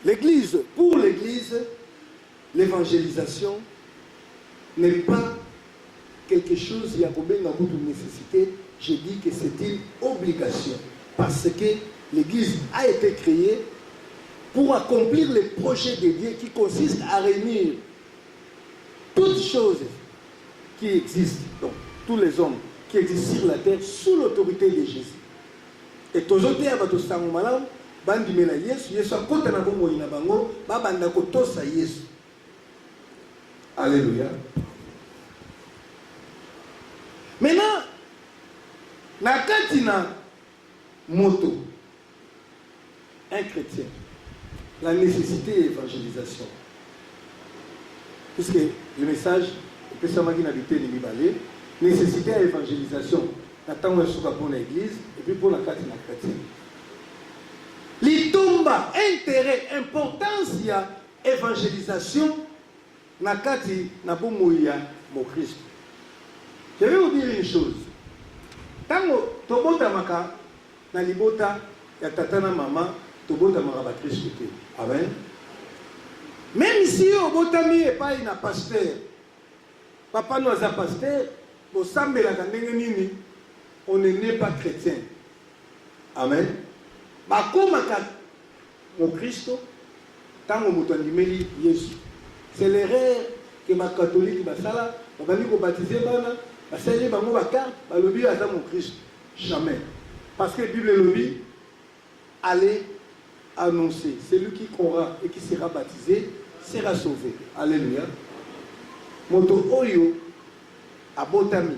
L'église, pour l'église, l'évangélisation n'est pas quelque chose qui a une nécessité. Je dis que c'est une obligation. Parce que l'église a été créée pour accomplir les projets de Dieu qui consistent à réunir toutes choses qui existent, donc tous les hommes qui existent sur la terre sous l'autorité de Jésus. Et toujours à votre sang malam, bandimela Yesu, Yesu akota na bongo ina bango, babanda kotosa Yesu. Alléluia. Maintenant, nakati na moto, un chrétien, la nécessité d'évangélisation. Puisque le message, et puis ça m'a dit d'habiter les Libanais, nécessité à l'évangélisation, n'attend pas pour l'église, et puis pour la carte de la chrétienne. L'itomba, intérêt, importance, il y a évangélisation, na kati na bomouya mon Christ. Je vais vous dire une chose. Tango tobota maka na libota ya tata na mama tobota maka ba Christ. Amen. Même si au botami et pas na pasteur. Papa nous a pasteur, au sambela ndenge nini, on n'est pas chrétien. Amen. Ba komaka mon Christ tango mutandimeli Yesu. C'est l'erreur que ma catholique basala, on va dire qu'on baptiser bana, basali bango ba carte, ba lobi à mon Christ. Jamais. Parce que la Bible lobby allez annoncer, celui qui croira et qui sera baptisé sera sauvé. Alléluia. Moto oyo abotami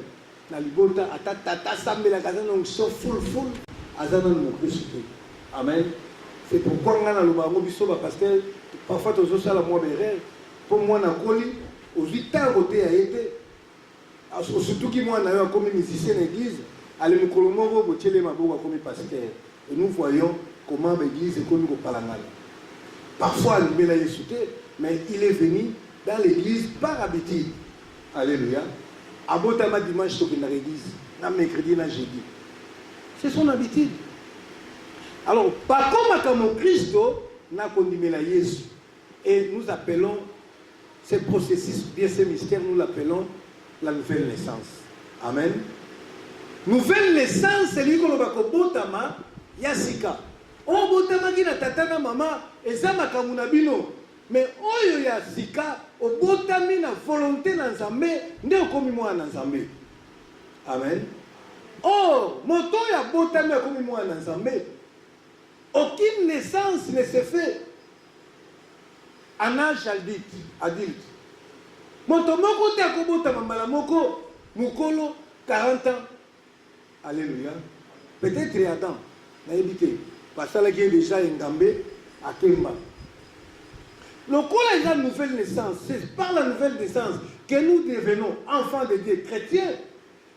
na libota atata sambela kazana so full azana mon Christ. Amen. C'est pourquoi on a le bango biso ba pasteur parfois tous ça la moi berère. Pour moi, na koli, aux 8 ans côté a été, surtout qui moi n'a eu comme musicien d'église, allez me colomovo, botiele ma boga comme pasteur. Et nous voyons comment l'église est connue au Palangana. Parfois, il l'a insulté, mais il est venu dans l'église par habitude. Alléluia. Abotama dimanche, il dans l'église, dans mercredi, dans jeudi. C'est son habitude. Alors, par contre, comme Christ, n'a condamné la Jésus. Et nous appelons ce processus, bien ce mystère, nous l'appelons la nouvelle naissance. Amen. Nouvelle naissance, c'est lui qu'on va botama yasika. On botama qui na tata maman et ça makamuna bino. Mais oyo yasika, au botami na volonté na nzambe, nde okomi mwa na nzambe. Amen. Oh, moto ya botami okomi mwa na nzambe. Aucune naissance ne se fait en âge adulte. Motomoko te akobota mambala moko mukolo 40 ans. Alléluia. Peut-être Adam n'a évité. Parce qu'il est déjà Ngambé à Kemba. Le col est la nouvelle naissance. C'est par la nouvelle naissance que nous devenons enfants de Dieu chrétiens.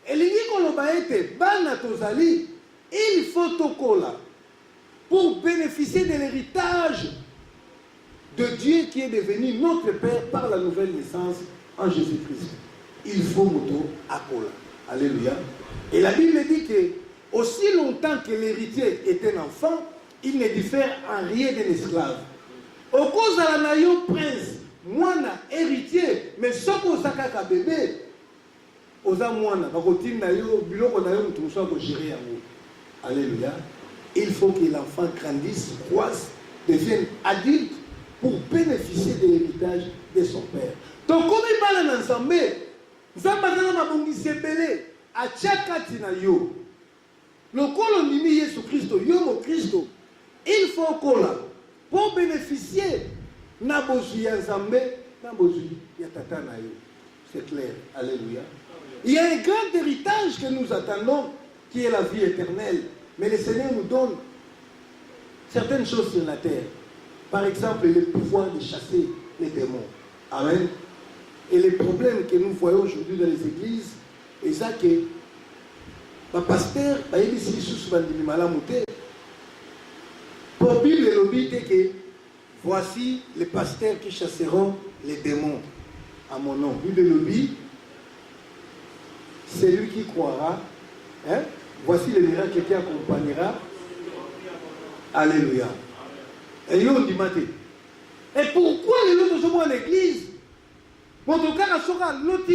Et les gens qui ont été banatozali, il faut au cola pour bénéficier de l'héritage de Dieu qui est devenu notre Père par la nouvelle naissance en Jésus-Christ. Il faut moto à cola. Alléluia. Et la Bible dit que aussi longtemps que l'héritier est un enfant, il ne diffère en rien d'un esclave. Au cause de la naïo prince, moi héritier, mais ce qu'on s'accorde bébé, aux amoines, alléluia. Il faut que l'enfant grandisse, croisse, devienne adulte pour bénéficier de l'héritage de son père. Donc, comme il parle ensemble, nous avons à Tchakati na yo. Le colonimi Jésus Christ, Yomo Christ, il faut cola pour bénéficier na bozu ya Nzambe, na bozu ya tata na yo. C'est clair. Alléluia. Il y a un grand héritage que nous attendons, qui est la vie éternelle. Mais le Seigneur nous donne certaines choses sur la terre. Par exemple, le pouvoir de chasser les démons. Amen. Et les problèmes que nous voyons aujourd'hui dans les églises, et ça que le pasteur, pour Bible et lobby, que voici les pasteurs qui chasseront les démons à mon nom. Bible et lobby, c'est lui qui croira. Hein? Voici les miracles qui accompagnera. Alléluia. Et on dit, Et pourquoi les autres sont en église? En tout cas, l'autre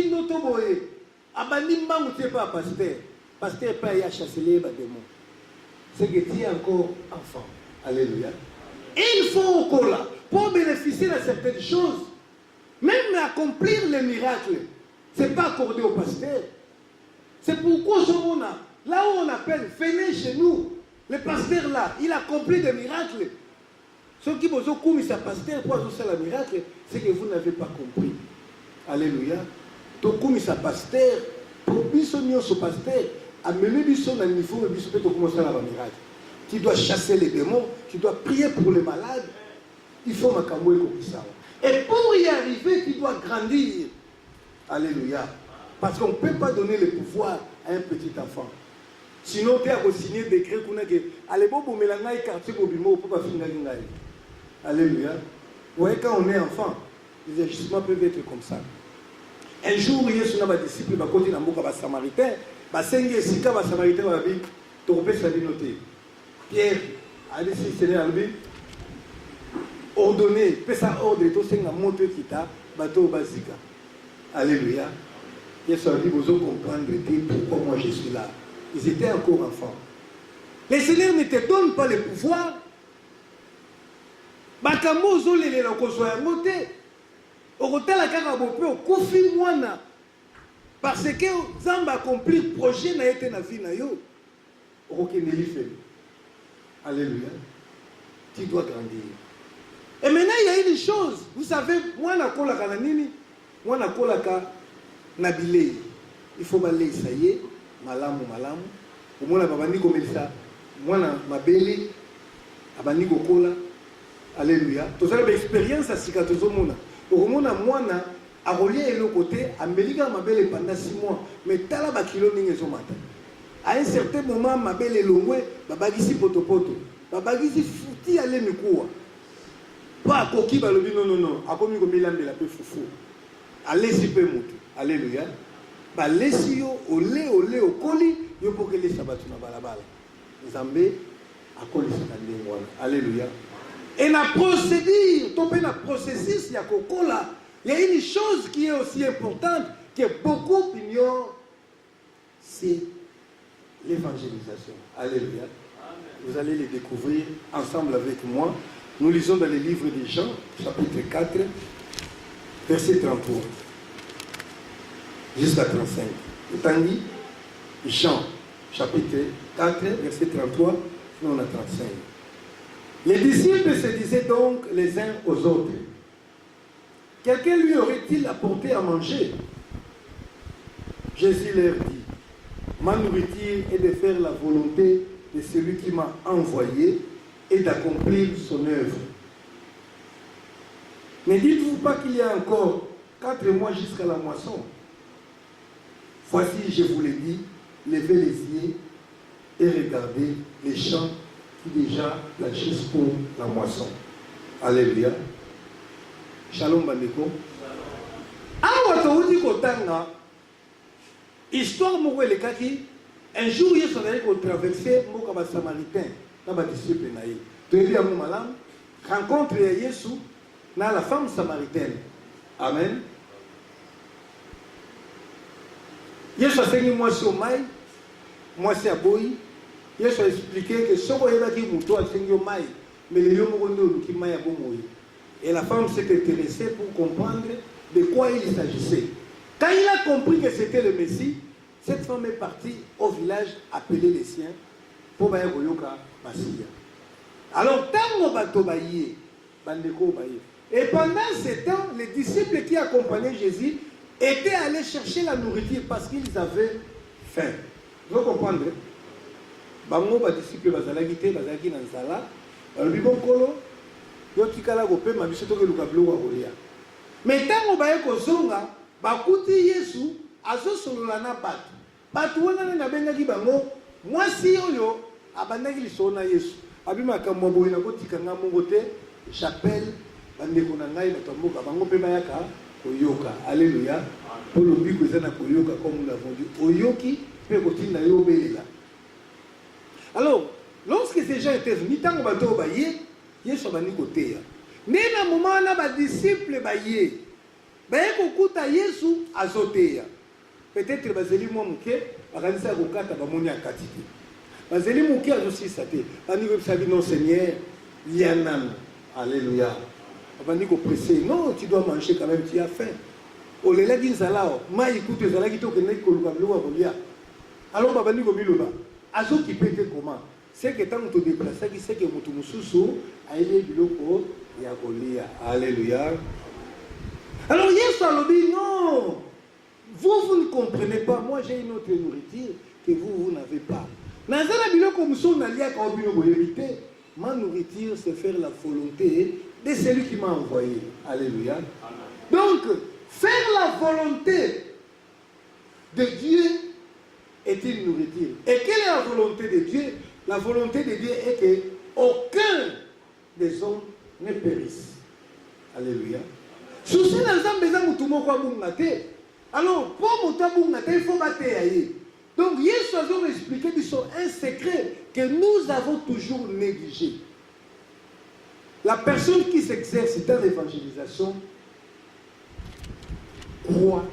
abandi mbangu tu pas pasteur. Pasteur pas y a chassé les démons. C'est que tu es encore enfant. Alléluia. Et il faut encore là, pour bénéficier de certaines choses, même accomplir les miracles, ce n'est pas accordé au pasteur. C'est pourquoi là où on appelle, venez chez nous, le pasteur là, il accomplit des miracles. Ceux qui vous ont commis sa pasteur pour faire le miracle, c'est que vous n'avez pas compris. Alléluia. Donc, comme sa pasteur, pour bisonner ce pasteur, amener bisonner à niveau, bisonner pour commencer à la miracle. Tu dois chasser les démons, tu dois prier pour les malades. Il faut m'accamoyer comme ça. Et pour y arriver, tu dois grandir. Alléluia. Parce qu'on ne peut pas donner le pouvoir à un petit enfant. Sinon, tu as signé des décrets qu'on a dit, allez, bon, mais là, il y a quartier pour ne pas finir. Alléluia. Vous voyez, quand on est enfant, les agissements peuvent être comme ça. Un jour, il y a un disciple qui a dit à Samaritain, il y a un Samaritain qui a dit, tu repères sa vie notée. Pierre a dit, Seigneur, ordonné, fais ça ordre, tout ce qui a monté qui t'a, bateau basique. Alléluia. Jésus a dit, vous allez comprendre pourquoi moi je suis là. Ils étaient encore enfants. Le Seigneur ne te donne pas le pouvoir. Bakamo zolele la kozoya moté. Okotala kaka bope okufi mwana. Parce que Zamba accompli le projet na été na vie na yo. Okokendeli fait. Alléluia. Tu dois grandir. Et maintenant il y a une chose, vous savez, moi na kola kana nini? Moi na kola ka na bilei. Il faut balei ça y est, malamu. Au moins la babandi comme ça. Moi na mabeli abandi kokola. Alléluia. Tout ça, l'expérience à Sikatozomona. Au moins, moi, à relier le côté, à Melika m'a belle pendant 6 mois. Mais t'as la kilo n'ingézo matin. À un certain moment, ma belle est longue, babagisi potopoto. Babagisi fouti aller me quoi. Pas coquille, balobi, non. A comme il y a la peu foufou. Allez-y, peu moutou. Alléluia. Bah, laissez yo, olé, au colis, yo pour que les sabbats na balabala. Zambé, à colis, alléluia. Et la procédure, tomber la processus, il y a Coca-Cola. Il y a une chose qui est aussi importante, que beaucoup ignorent, c'est l'évangélisation. Alléluia. Vous allez les découvrir ensemble avec moi. Nous lisons dans les livres de Jean, chapitre 4, verset 33, jusqu'à 35. Autant dit, Jean, chapitre 4, verset 33, nous on a 35. Les disciples se disaient donc les uns aux autres, quelqu'un lui aurait-il apporté à manger? Jésus leur dit, ma nourriture est de faire la volonté de celui qui m'a envoyé et d'accomplir son œuvre. Ne dites-vous pas qu'il y a encore 4 mois jusqu'à la moisson? Voici, je vous l'ai dit, levez les yeux et regardez les champs qui déjà planchissent pour la moisson. Alléluia. Shalom bandeko. Awa toudi kotanga. Histoire moko elekaki. Un jour Yesu allait traverser moko ba samaritain na ba disciple na ye. Toyebi amu malam rencontre ya Yesu na la femme samaritaine. Amen. Yesu asengi mwasi omai, mwasi aboyi. Yesu a expliqué que ce qu'on a dit, mais les gens ont et la femme s'est intéressée pour comprendre de quoi il s'agissait. Quand il a compris que c'était le Messie, cette femme est partie au village appeler les siens pour aller Goyoka Massia. Alors, et pendant ce temps, les disciples qui accompagnaient Jésus étaient allés chercher la nourriture parce qu'ils avaient faim. Vous comprenez? Bango ba disciple bazalaki te bazalaki na nzala balobi bonkolo yo tikala kopema biso toke luka biloko ya kolia mais ntango baye kozonga bakuti Yesu azosolola na bato wana nde nabengaki bango mwasi oyo abandaki lisolo na Yesu abimaka mwa boye na kotika nga mongo te chapelle bandeko na ngai bato ya mboka bango mpe bayaka koyoka. Alléluia. Po lobiko eza na koyoka comme nous l'avons dit oyoki mpe kotinda yo obelela. Alors, lorsque ces gens étaient venus, tant que Yesu a banni côté. Nena moment na ba disciple ba ye. Ba kokuta Yesu azoteya. Peut-être bazeli mo muke, bakanisa kokata ba moni akatiti. Bazeli muke azosisa te. Bani ko sabi non Seigneur, lianam. Alléluia. Bani ko presser. Non, tu dois manger quand même, tu as faim. Olela ginzalao, ma écoute zalaki to kene ko luka luka kolia. Alors bani ko biloba. Azo qui peut comment? C'est que tant que tu déplaces, c'est que mutu mususu aile biloko ya kolia. Alléluia. Alors Yesu a dit non. Vous ne comprenez pas. Moi j'ai une autre nourriture que vous n'avez pas. Nazala biloko musu nalia ka obino boyebite. Ma nourriture c'est faire la volonté de celui qui m'a envoyé. Alléluia. Donc faire la volonté de Dieu est une nourriture. Et quelle est la volonté de Dieu? La volonté de Dieu est que aucun des hommes ne périsse. Alléluia. Souci dans les hommes, alors pour il faut battre. Donc Yesu a expliqué un secret que nous avons toujours négligé. La personne qui s'exerce dans l'évangélisation croit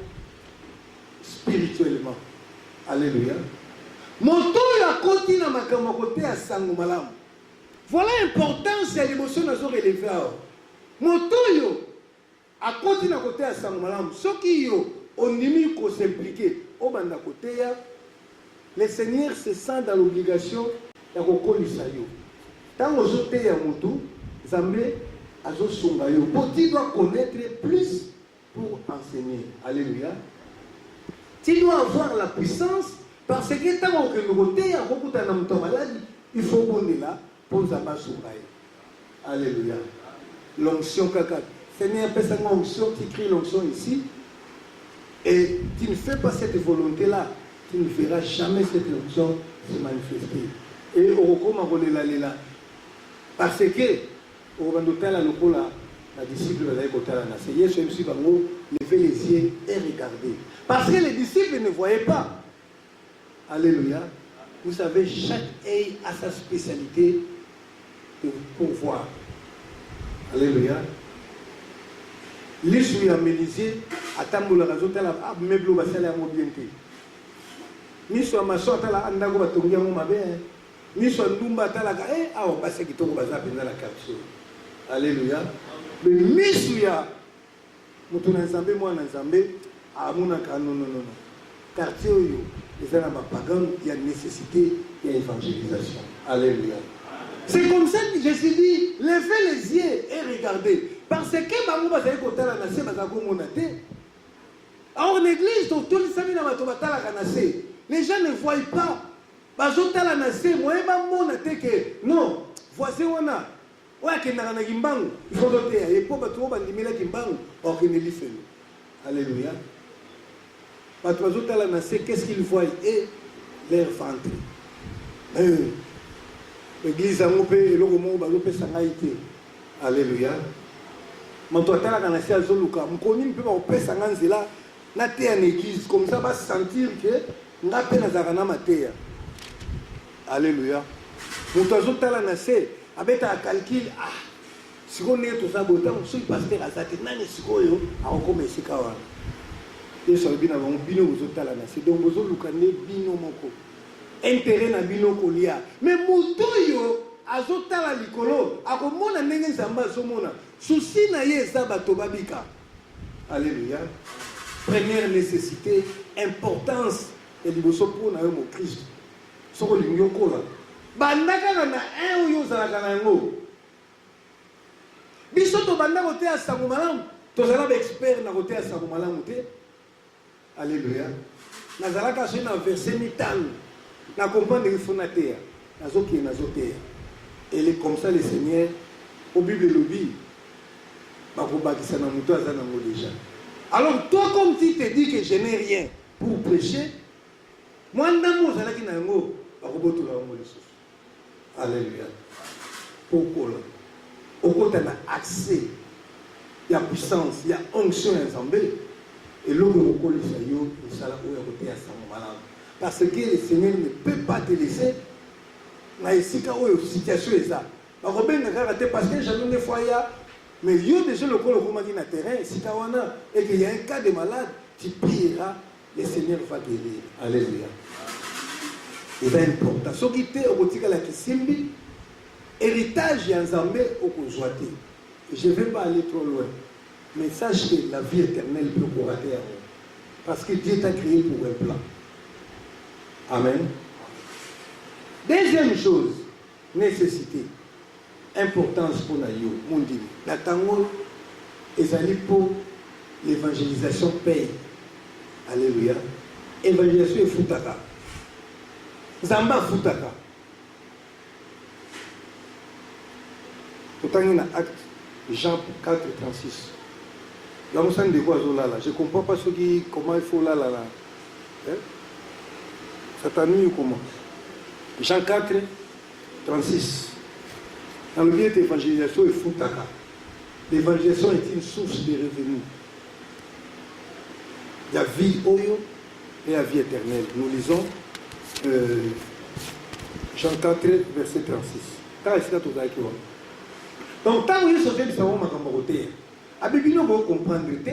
spirituellement. Alléluia. Motoyo akoti na makambo kote ya sango malamu. Voilà l'importance de l'émotion nazo relever. Motoyo akoti na kote ya sango malamu. Soki yo onimi ko s'impliquer au banda kote ya, le Seigneur se sent dans l'obligation ya kokolisa yo. Tango zote ya mutu, Zambé azo songa yo. Tu dois connaître plus pour enseigner. Alléluia. Tu dois avoir la puissance parce que tant que nous sommes malade, il faut qu'on est là pour nous abattre. Alléluia. L'onction kaka. Seigneur, pèse une onction, tu cries l'onction ici. Et tu ne fais pas cette volonté-là. Tu ne verras jamais cette onction se manifester. Et au recours, là. Parce que, au Bandotel, la disciple va dire que Yesu aussi va lever les yeux et regarder. Parce que les disciples ne voyaient pas. Alléluia. Vous savez, chaque œil a sa spécialité pour voir. Alléluia. Les souillés amélisés, à Tamboula Razota, la meuble va s'aller à mobilité. Ni soit ma soeur, la andago va tomber à mon mabé. Ni soit Ndumba, la gaé, ah, on passe qui tombe dans la capsule. Alléluia. Mais ni souillés, Moutouna Nzambé, moi Nzambé, à Mounaka, non. Quartier, il y a nécessité, il y a évangélisation. Alléluia. C'est comme ça que je suis dit, levez les yeux et regardez. Parce que en église, les gens ne voient pas. Non, voici on a. Il faut noter. Alléluia. Qu'est-ce qu'ils voient? Et leur ventre. L'église a coupé et le roman va couper sa naïté. Alléluia. Mantouatala dans la salle Zoluka. M'coni ne peut pas couper sa naïté. Na terre en église comme ça va sentir que n'a pas nazarana matéa. Alléluia. Mantouatala na se avec un calcul si on est tous à botan, si le pasteur a zati nani sikoyo a recommencer kawa. Et sur le bino vous otala na se donc vous olukane bino moko. Intérêt na bino kolia. Mais mutoyo azotala likolo akomona ndenge nzamba azomona. Souci na ye eza bato babika. Alléluia. Première nécessité, importance et liboso pour na yo mo Christ. Soko lingo kola. Bandaka na un oyo zalaka na yango. Biso to banda kote ya sango malamu, tozala ba expert na kote ya sango malamu te. Alléluia. Nazalaka so na verset mitano. Na comprendre qu'il faut nater. Nazoki nazoter. Et les comme ça le Seigneur au Bible lobby ba ko bakisa na muto azana ngo déjà. Alors toi comme tu te dis que je n'ai rien pour prêcher, moi ndamo zalaki na ngo ba ko botola ngo lisusu. Alléluia. Pourquoi au côté d'un accès, il y a puissance, il y a onction ensemble. Et l'homme au côté de Sayo, il sera où à côté à son malade. Parce que le Seigneur ne peut pas te laisser. Mais ici, quand il y a une situation, parce que jamais des fois, Mais lieu déjà le corps le dit na terrain, si tu et qu'il y a un cas de malade, tu prieras, le Seigneur va guérir. Alléluia. Il est important. Ce qui était au quotidien la Kisimbi, héritage et Nzambé au Kozouate. Je ne vais pas aller trop loin. Mais sache que la vie éternelle peut courir. Parce que Dieu t'a créé pour un plan. Amen. Deuxième chose, nécessité, importance pour Nayo, mon Dieu. La tango, et pour l'évangélisation paye. Alléluia. Évangélisation est foutaka. Zamba foutaka. Pourtant, il y a un acte, Jean 4, 36. Là, on sent de quoi là. Je ne comprends pas comment il faut là. Hein? Ça t'a mis ou comment? Jean 4, 36. Dans le milieu d'évangélisation, il faut taka. L'évangélisation est une source de revenus. Il y a vie oyo et la vie éternelle. Nous lisons Jean 4, verset 36. Donc, quand vous êtes sauvé de savoir ma camoroté, abibino vous comprendre que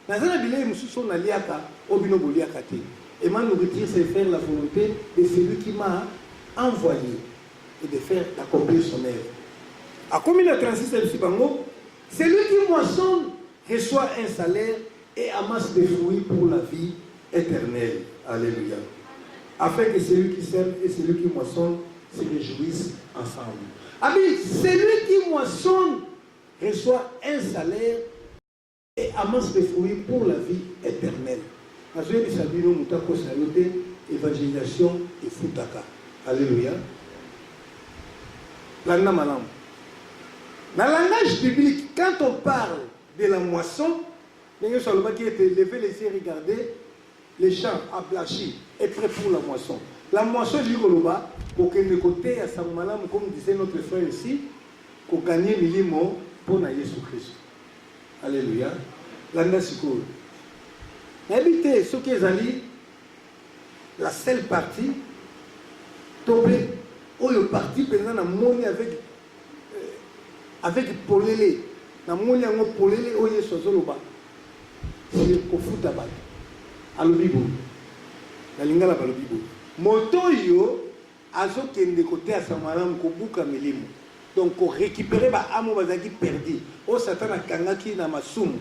dans un billet, nous sommes allés à Obino Boliakate. Et ma nourriture, c'est faire la volonté de celui qui m'a envoyé et de faire accomplir son œuvre. À combien de 36, celui qui moissonne reçoit un salaire et amasse des fruits pour la vie éternelle. Alléluia. Afin que celui qui sème et celui qui moissonne se réjouissent ensemble. Amen. Celui qui moissonne reçoit un salaire et amasse des fruits pour la vie éternelle. Évangélisation et foutaka. Alléluia. Dans le langage biblique, quand on parle de la moisson, qui était levé les yeux, regarder les champs ablachis et prêts pour la moisson. La moisson, je dis pour que le côté à Samumalam, comme disait notre frère ici, pour gagner milimo pour Jésus Christ. Alléluia. L'année secours. Habitez ce qui est allé, la seule partie, tombé, où le parti pendant la monnaie avec Polélé. La monnaie avec Polélé, où il y a ce zoloba. C'est le foot à balle. À l'obibo. La lingala à l'obibo. Moto yo, azo kende côté à Samaram, ko buka milimo. Donc, ko récupérer ba amo bazaki perdu. O satan a kangaki na masum.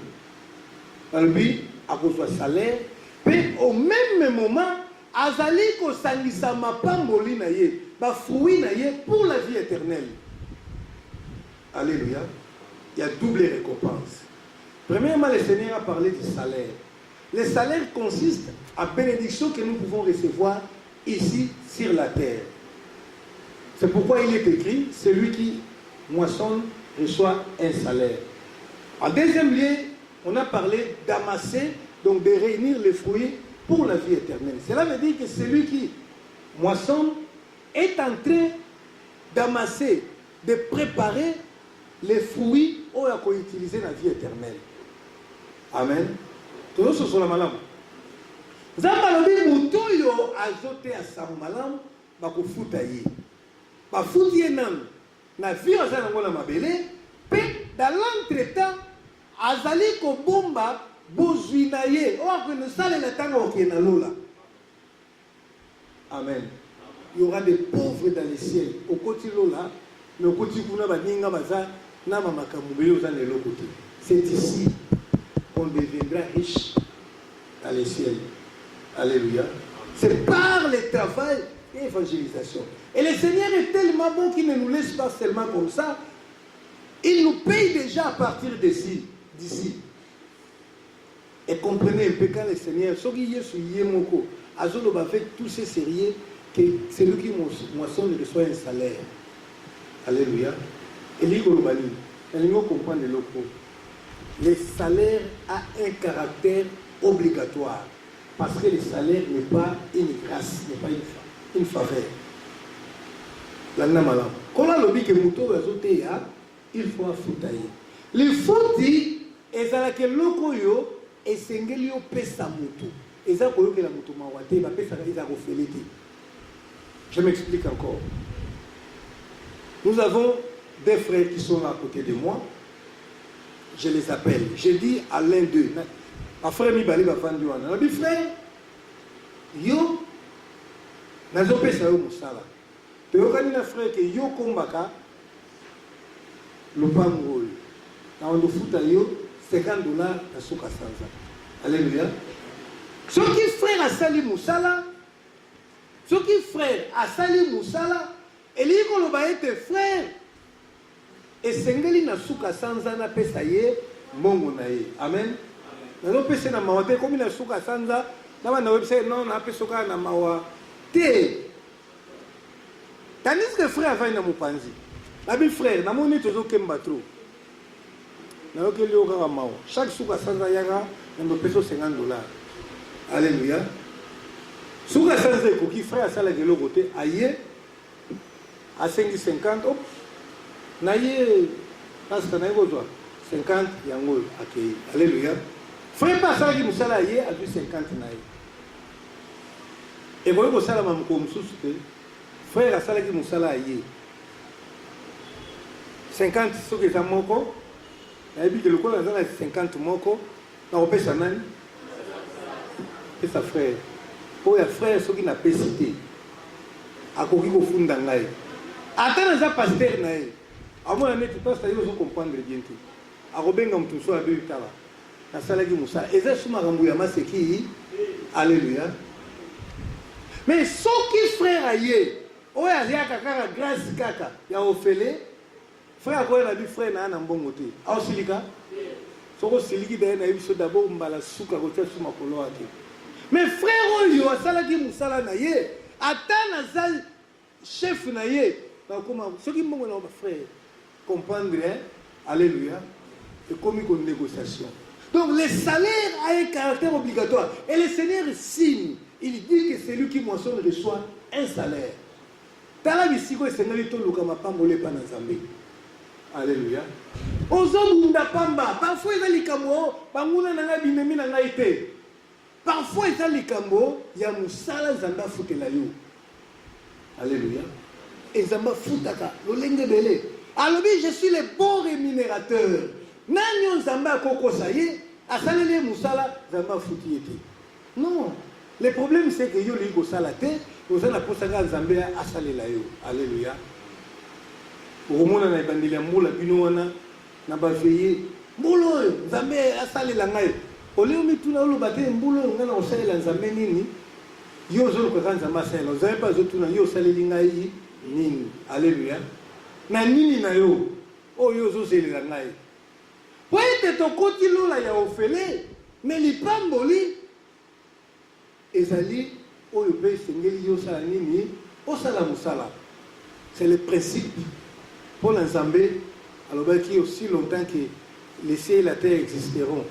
Albi, à cause de salaire. Mais au même moment, azali ko sangisa mapamboli na ye, ba fruit na ye pour la vie éternelle. Alléluia. Il y a double récompense. Premièrement, le Seigneur a parlé du salaire. Le salaire consiste à bénédiction que nous pouvons recevoir ici sur la terre. C'est pourquoi il est écrit, celui qui moissonne reçoit un salaire. En deuxième lieu, on a parlé d'amasser, donc de réunir les fruits pour la vie éternelle. Cela veut dire que celui qui moissonne est en train d'amasser, de préparer les fruits qu'on a utilisés dans la vie éternelle. Amen. Tout ce sont la malam. Zambalobi mutoyo azote à Samumalam, bako futaye. Ba futiye nan na vie azana ngona mabele, pe dans l'entretemps azali ko bomba bozuinaye. O akone sale na tanga okena lola. Amen. Il y aura des pauvres dans le ciel. Au côté lola, le côté kuna baninga baza na mamaka mubele ozana le côté. C'est ici qu'on deviendra riche dans le ciel. Alléluia. C'est par le travail et l'évangélisation. Et le Seigneur est tellement bon qu'il ne nous laisse pas seulement comme ça. Il nous paye déjà à partir d'ici. Et comprenez un peu quand le Seigneur, ce qui est sur Yemoko, Azoloba avec tous ces sérieux, que celui qui moissonne reçoit un salaire. Alléluia. Et l'Igolobani, elle nous comprend de l'autre. Le salaire a un caractère obligatoire. Parce que le salaire n'est pas une grâce, n'est pas une faveur. Quand on a dit que Mouto il faut affronter. Le fouti est à laquelle l'okoyo est sengeli au pesa Mouto. Et ça, que la Mouto mawate, va pesa la refélité. Je m'explique encore. Nous avons des frères qui sont là à côté de moi. je les appelle. Je dis à l'un d'eux, ma frère Mibali va faire du wana. Je dis frère, yo, nazo pesa yo musala. Te yo kanina frère que yo kombaka lopango. Na ondo futa yo $50 na suka sanza. Alléluia. Ce qui frère a sali musala, ce qui frère a sali musala, et lui qu'on va être frère. Et sengeli na suka sanza na pesa ye mongo na ye. Amen. Na no pesa na mawate komi na suka sanza na ba na website non na pesa ka na mawa te. Tandis que frère va na mupanzi. Na bi frère na moni tozo kemba trop. Na yo ke lio ka mawa. Chaque suka sanza yanga na pesa $50. Alléluia. Suka sanza ko ki frère sala de l'autre côté aye à 550 hop. Naye parce que naye besoin 50 yango accueilli. Alléluia. Frère pas ça qui musala aye à 50 naye. Et vous sala mam ko mususu que frère sala qui musala aye 50 ce que ça moko. Na bi que le kola za 50 moko na opesa nani? Et sa frère. Oh ya frère ce qui n'a pas cité. Akoki ko funda ngai. Attends ça pasteur naye. Avant la mettre pas ça ils vont comprendre bien tout. Arobenga mtu so abe tala. Na sala ki musa. Eza suma rambu ya maseki. Alléluia. Mais ce qui frère aye, o ya kaka grâce kaka ya ofele. Frère ko na bi frère na na mbongo te. A osilika? Soko siliki da na biso d'abord mbala suka ko tsa suma kolo ate. Mais frère oyo asala ki musala na ye, atana za chef na ye. Donc comment ce qui mbongo na frère comprendre, hein? Alléluia, et comme une négociation. Donc le salaire a un caractère obligatoire. Et le Seigneur signe. Il dit que celui qui moissonne reçoit un salaire. Alléluia. Parfois il y a les cambo, parfois il y a les cambo, il y a musala zamba futela yo. Alléluia. Et zamba futaka, l'olenge belé. Alors je suis le bon rémunérateur. Nanyon zamba koko saye, asalele musala zamba futiete. Non. Le problème c'est que yo ligo salate, vous allez posanga zambia asalela yo. Alléluia. Romona na bandila mbula bino wana na baveye. Mbulo zambe asalela ngai. Ole mituna lo bate mbulo ngana osalela zambe nini? Yo zo ko kanza masela. Vous avez pas zotuna yo saleli ngai nini? Alléluia. Na nini na yo oyo ozozelela ngai po ete tokoti lola ya ofele me lipamboli ezali oyo mpe esengeli yo osala nini osala mosala. C'est le principe. Paul Nzambe alobaki aussi longtemps que les cieux et la terre existeront,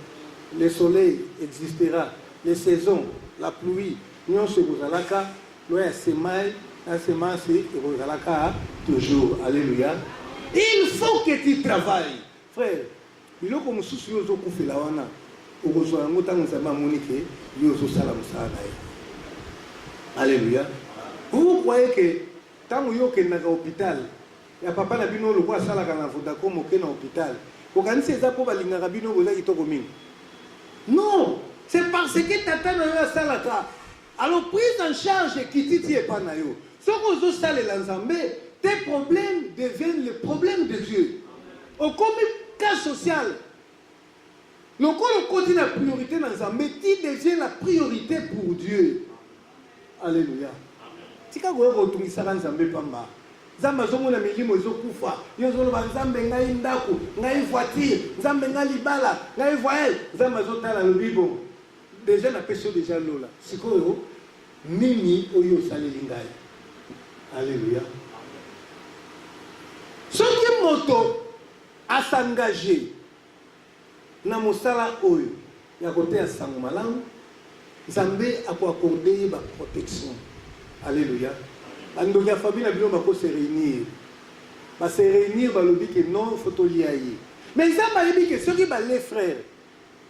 le soleil existera, les saisons, la pluie, nyonso ekozalaka loya semai. La semence est toujours. Alléluia. Il faut que tu travailles. Frère, il faut que tu fasses la wana. Alléluia. Vous croyez que quand vous êtes à l'hôpital, il y a papa qui a dit que sala kana Vodacom à l'hôpital. Non, c'est parce que tata na yo salaka. Alors prise en charge qui t'y est pas na yo. Ce que vous savez l'ensemble, tes problèmes deviennent les problèmes de Dieu. Au comme cas social, le corps continue la priorité dans l'ensemble, tu deviens la priorité pour Dieu. Alléluia. Si vous avez retrouvé ça dans l'ensemble, Zamba zongo na milimo ezokufa yo zolo banzambe ngai ndako ngai voiture nzambe ngai libala ngai voyelle zamba zotala le bibo déjà na peso déjà lola sikoyo nini oyo saleli ngai. Alléluia. Soki moto a s'engager na mosala oyo ya kote ya sango malamu Nzambe ako accorder ba protection. Alléluia. Andoki ya famille na bino bako se réunir. Ba se réunir ba lobi que non faut liaye. Mais Nzambe alobi que soki ba les frères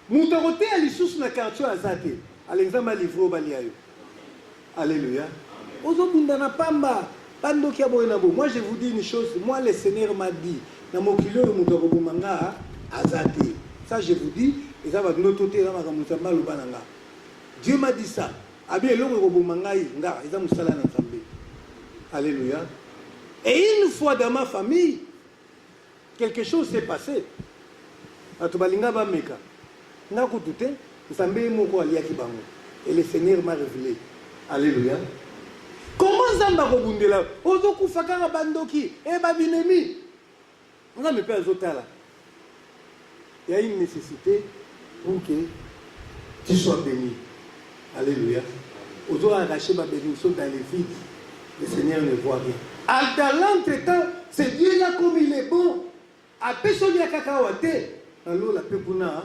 muto kote ya lisusu na quartier azate. Alexandre livre ba liayo. Alléluia. Ozobunda na pamba. Moi je vous dis une chose, moi le Seigneur m'a dit, dans mon kilo muto ko bomanga azate. Ça, je vous dis, et ça va de notre côté, Dieu m'a dit ça. Alléluia. Et une fois dans ma famille, quelque chose s'est passé. Et le Seigneur m'a révélé. Alléluia. Comment Zamba Robundela Ozoku Fakara Bandoki et Babinemi. On a mes pères Zotala. Il y a une nécessité pour que tu sois béni. Alléluia. Ozo a arraché ma bénédiction dans les vides. Le Seigneur ne voit rien. Dans l'entretemps, c'est Dieu là comme il est bon. A personne à Kakaoate. Alors la pepuna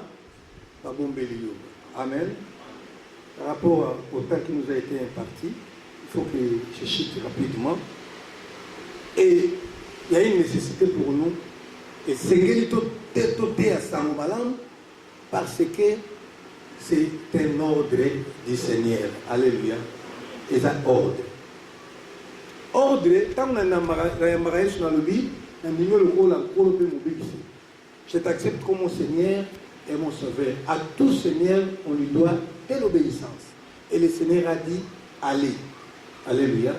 va bomber l'eau. Amen. Par rapport au temps qui nous a été imparti, il faut que je chute rapidement. Et il y a une nécessité pour nous. Et c'est tout à Samobalam parce que c'est un ordre du Seigneur. Alléluia. Et ça ordre. Ordre, tant qu'on a un mariage dans le lit, je t'accepte comme mon Seigneur et mon Sauveur. À tout Seigneur, on lui doit telle obéissance. Et le Seigneur a dit, allez. Alléluia.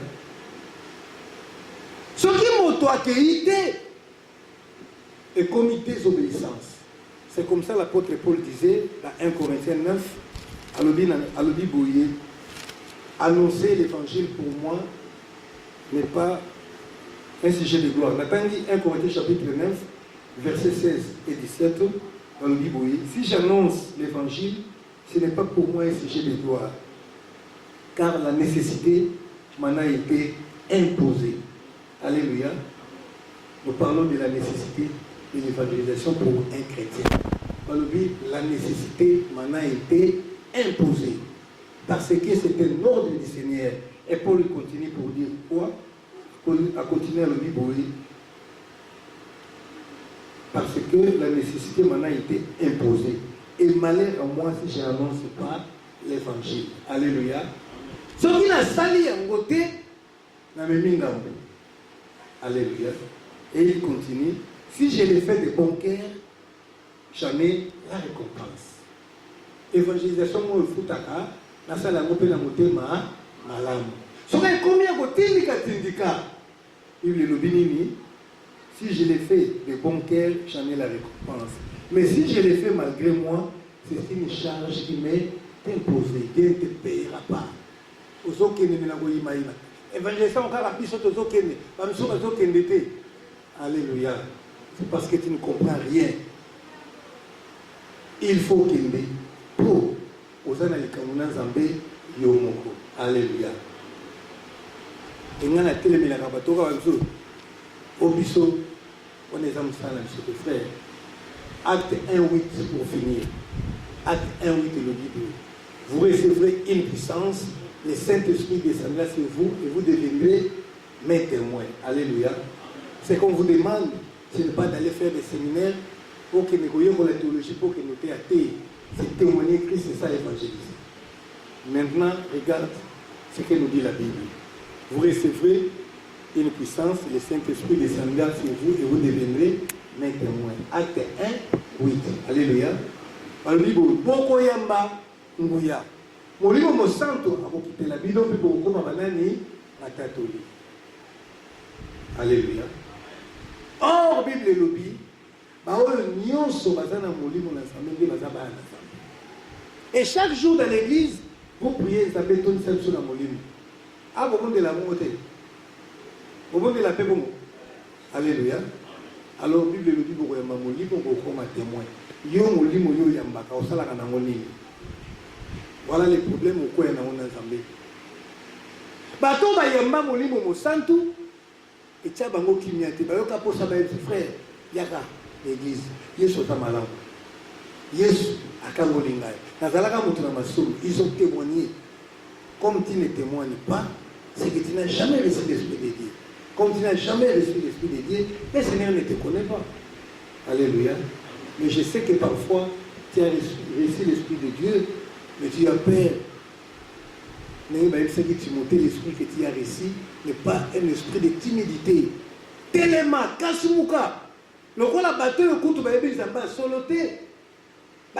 Ce qui m'ont accueilli et comité d'obéissance. C'est comme ça l'apôtre Paul disait dans 1 Corinthiens 9, à l'Obi Bouye, annoncer l'évangile pour moi n'est pas un sujet de gloire. Nathan dit 1 Corinthiens chapitre 9, versets 16 et 17, dans l'Obi Bouye, si j'annonce l'évangile, ce n'est pas pour moi un sujet de gloire, car la nécessité m'en a été imposée. Alléluia. Nous parlons de la nécessité de l'évangélisation pour un chrétien. La nécessité m'en a été imposée. Parce que c'est un ordre du Seigneur. Et Paul continue pour dire quoi? Paul a continué à le dire, parce que la nécessité m'en a été imposée. Et malheur à moi si je n'annonce pas l'évangile. Alléluia. Ce qui a sali en côté, n'a même mis. Alléluia. Et il continue. Si je l'ai fait de bon cœur, j'en ai la récompense. Évangélisation, moi, le foutaka, la salle à mopé la moté ma malam. Ce qui est combien de tindika tindika? Il le binini. Si je l'ai fait de bon cœur, j'en ai la récompense. Mais si je l'ai fait malgré moi, c'est une charge qui m'est imposée. Dieu ne te payera pas. Aux autres qui ne l'ont pas eu. Évangélisation, on a appris aux autres qui ne l'ont pas eu. Alléluia. C'est parce que tu ne comprends rien. Il faut qu'il me pour aux Analikamuna Zambé Yomoko. Alléluia. Et nous avons télé la rabatora au biseau. On est en train de frère. Acte 1:8 pour finir. Acte 1:8 le Bible. Vous recevrez une puissance. Le Saint-Esprit descendra sur vous et vous deviendrez mes témoins. Alléluia. Ce qu'on vous demande, ce n'est pas d'aller faire des séminaires pour que nous voyions la théologie, pour que nous théâtrions. C'est témoigner Christ, c'est ça évangéliser. Maintenant, regarde ce que nous dit la Bible. Vous recevrez une puissance, le Saint-Esprit descendra sur vous et vous deviendrez mes témoins. Acte 1:8. Alléluia. Dans le Bible, Boko Yamba Nguya. Mon livre me santo a quitté la Bible, puis beaucoup ma banani la catholique. Alléluia. Or, Bible et lobby, et chaque jour dans l'église, vous priez, vous appelez tout seul sur la moline. Ah, vous avez de la montée. Vous avez de la paix. Alléluia. Alors, Bible et lobby, vous avez ma moline, vous avez un témoin. Yo moline, yo yambaka, au salaka na moline. Voilà les problèmes au coin dans mon assemblée. Bato ba yamba moline, mo santu. Et tiens, bango qui m'y a été, bayoka pour ça, frère, yaka, l'église, Yesu tamalam, Yesu akangolingai. Nazalaka mutuna masou, ils ont témoigné. Comme tu ne témoignes pas, c'est que tu n'as jamais reçu l'Esprit de Dieu. Comme tu n'as jamais reçu l'Esprit de Dieu, le Seigneur ne te connaît pas. Alléluia. Mais je sais que parfois, tu as reçu l'Esprit de Dieu, mais tu as peur. Mais ce que Timothée, l'esprit que tu as reçu, n'est pas un esprit de timidité. Tellement, Kasumuka. Le roi la battu, le coup, tu vas y soloté.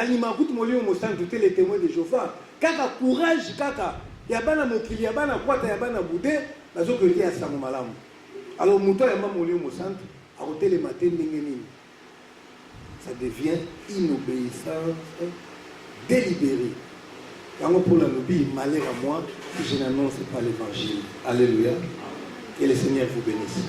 alima kutu molimo mosantu te les témoins de Jéhovah kaka courage kaka ya bana mokili ya bana kwata ya bana bude bazokoki ya sango malamu alors moto ya molimo mosantu akotelema te ndenge nini ça devient inobéissance délibérée. Quand pour la lobby, malheur à moi que je n'annonce pas l'évangile. Alléluia. Que le Seigneur vous bénisse.